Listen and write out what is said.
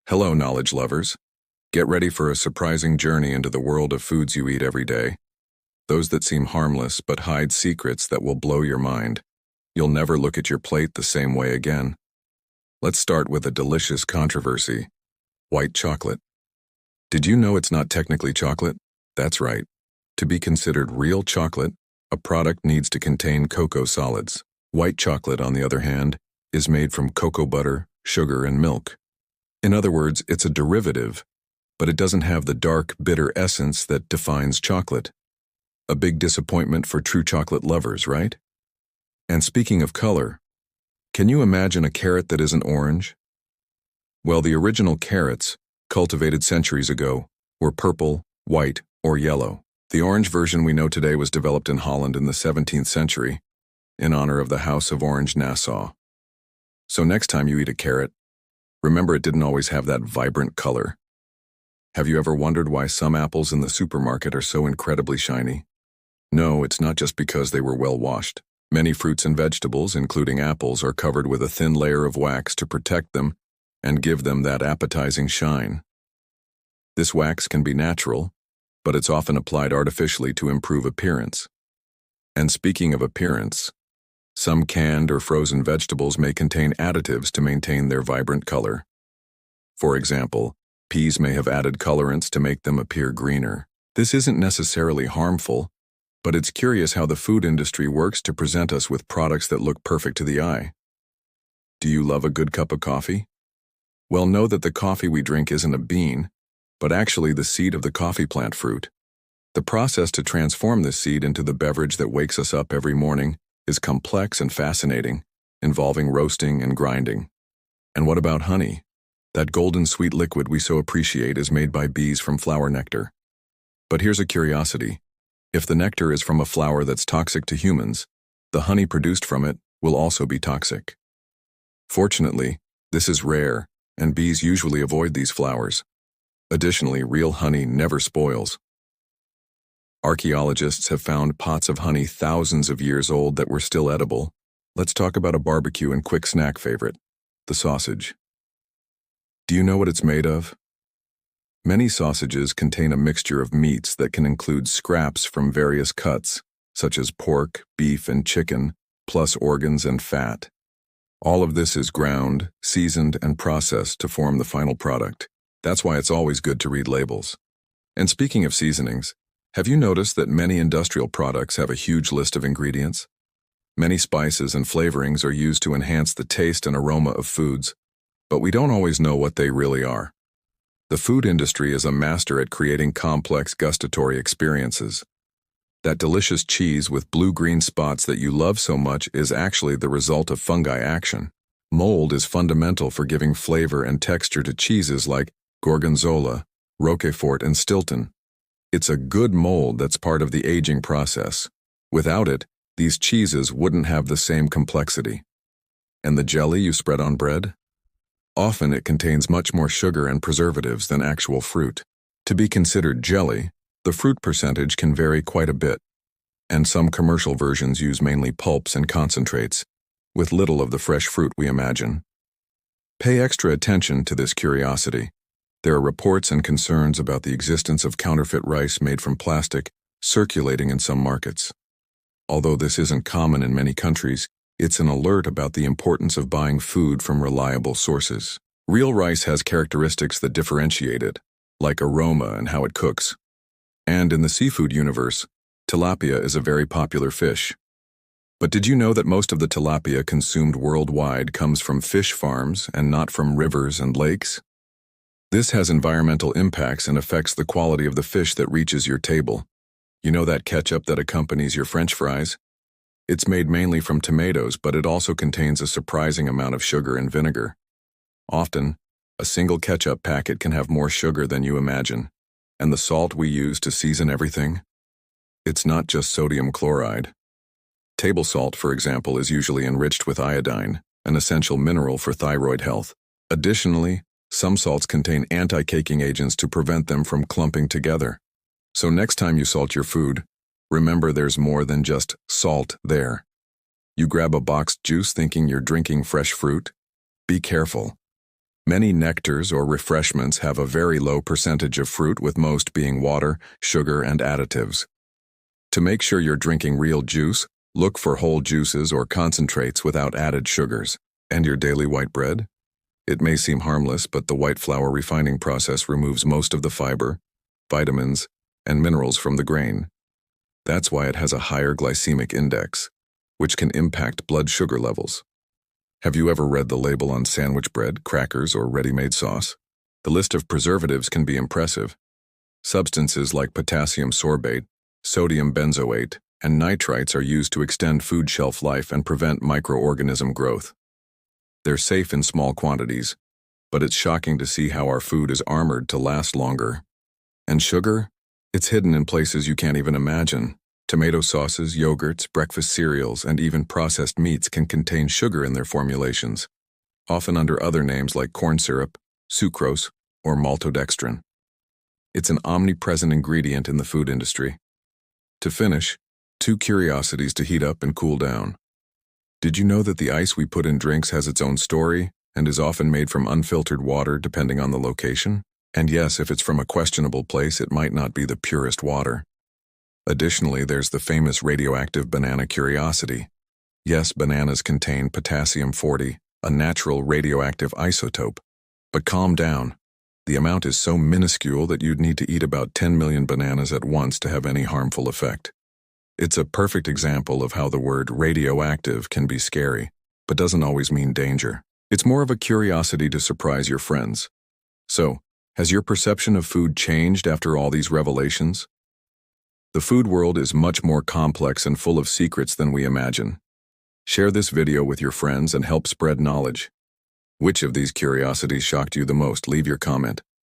Hello, knowledge lovers. Get ready for a surprising journey into the world of foods you eat every day. Those that seem harmless but hide secrets that will blow your mind. You'll never look at your plate the same way again. Let's start with a delicious controversy: white chocolate. Did you know it's not technically chocolate? That's right. To be considered real chocolate, a product needs to contain cocoa solids. White chocolate, on the other hand, is made from cocoa butter, sugar, and milk. In other words, it's a derivative, but it doesn't have the dark, bitter essence that defines chocolate. A big disappointment for true chocolate lovers, right? And speaking of color, can you imagine a carrot that isn't orange? Well, the original carrots, cultivated centuries ago, were purple, white, or yellow. The orange version we know today was developed in Holland in the 17th century, in honor of the House of Orange-Nassau. So next time you eat a carrot, remember it didn't always have that vibrant color. Have you ever wondered why some apples in the supermarket are so incredibly shiny? No, it's not just because they were well washed. Many fruits and vegetables, including apples, are covered with a thin layer of wax to protect them and give them that appetizing shine. This wax can be natural, but it's often applied artificially to improve appearance. And speaking of appearance, some canned or frozen vegetables may contain additives to maintain their vibrant color. For example, peas may have added colorants to make them appear greener. This isn't necessarily harmful, but it's curious how the food industry works to present us with products that look perfect to the eye. Do you love a good cup of coffee? Well, know that the coffee we drink isn't a bean, but actually the seed of the coffee plant fruit. The process to transform this seed into the beverage that wakes us up every morning is complex and fascinating, involving roasting and grinding. And what about honey? That golden sweet liquid we so appreciate is made by bees from flower nectar. But here's a curiosity. If the nectar is from a flower that's toxic to humans, the honey produced from it will also be toxic. Fortunately, this is rare, and bees usually avoid these flowers. Additionally, real honey never spoils. Archaeologists have found pots of honey thousands of years old that were still edible. Let's talk about a barbecue and quick snack favorite: the sausage. Do you know what it's made of? Many sausages contain a mixture of meats that can include scraps from various cuts, such as pork, beef, and chicken, plus organs and fat. All of this is ground, seasoned, and processed to form the final product. That's why it's always good to read labels. And speaking of seasonings, have you noticed that many industrial products have a huge list of ingredients? Many spices and flavorings are used to enhance the taste and aroma of foods, but we don't always know what they really are. The food industry is a master at creating complex gustatory experiences. That delicious cheese with blue-green spots that you love so much is actually the result of fungi action. Mold is fundamental for giving flavor and texture to cheeses like Gorgonzola, Roquefort, and Stilton. It's a good mold that's part of the aging process. Without it, these cheeses wouldn't have the same complexity. And the jelly you spread on bread? Often it contains much more sugar and preservatives than actual fruit. To be considered jelly, the fruit percentage can vary quite a bit, and some commercial versions use mainly pulps and concentrates, with little of the fresh fruit we imagine. Pay extra attention to this curiosity. There are reports and concerns about the existence of counterfeit rice made from plastic circulating in some markets. Although this isn't common in many countries, it's an alert about the importance of buying food from reliable sources. Real rice has characteristics that differentiate it, like aroma and how it cooks. And in the seafood universe, tilapia is a very popular fish. But did you know that most of the tilapia consumed worldwide comes from fish farms and not from rivers and lakes? This has environmental impacts and affects the quality of the fish that reaches your table. You know that ketchup that accompanies your French fries? It's made mainly from tomatoes, but it also contains a surprising amount of sugar and vinegar. Often, a single ketchup packet can have more sugar than you imagine. And the salt we use to season everything? It's not just sodium chloride. Table salt, for example, is usually enriched with iodine, an essential mineral for thyroid health. Additionally, some salts contain anti-caking agents to prevent them from clumping together. So next time you salt your food, remember there's more than just salt there. You grab a boxed juice thinking you're drinking fresh fruit? Be careful. Many nectars or refreshments have a very low percentage of fruit, with most being water, sugar, and additives. To make sure you're drinking real juice, look for whole juices or concentrates without added sugars. And your daily white bread? It may seem harmless, but the white flour refining process removes most of the fiber, vitamins, and minerals from the grain. That's why it has a higher glycemic index, which can impact blood sugar levels. Have you ever read the label on sandwich bread, crackers, or ready-made sauce? The list of preservatives can be impressive. Substances like potassium sorbate, sodium benzoate, and nitrites are used to extend food shelf life and prevent microorganism growth. They're safe in small quantities, but it's shocking to see how our food is armored to last longer. And sugar? It's hidden in places you can't even imagine. Tomato sauces, yogurts, breakfast cereals, and even processed meats can contain sugar in their formulations, often under other names like corn syrup, sucrose, or maltodextrin. It's an omnipresent ingredient in the food industry. To finish, 2 curiosities to heat up and cool down. Did you know that the ice we put in drinks has its own story and is often made from unfiltered water depending on the location? And yes, if it's from a questionable place, it might not be the purest water. Additionally, there's the famous radioactive banana curiosity. Yes, bananas contain potassium-40, a natural radioactive isotope. But calm down. The amount is so minuscule that you'd need to eat about 10 million bananas at once to have any harmful effect. It's a perfect example of how the word radioactive can be scary, but doesn't always mean danger. It's more of a curiosity to surprise your friends. So, has your perception of food changed after all these revelations? The food world is much more complex and full of secrets than we imagine. Share this video with your friends and help spread knowledge. Which of these curiosities shocked you the most? Leave your comment.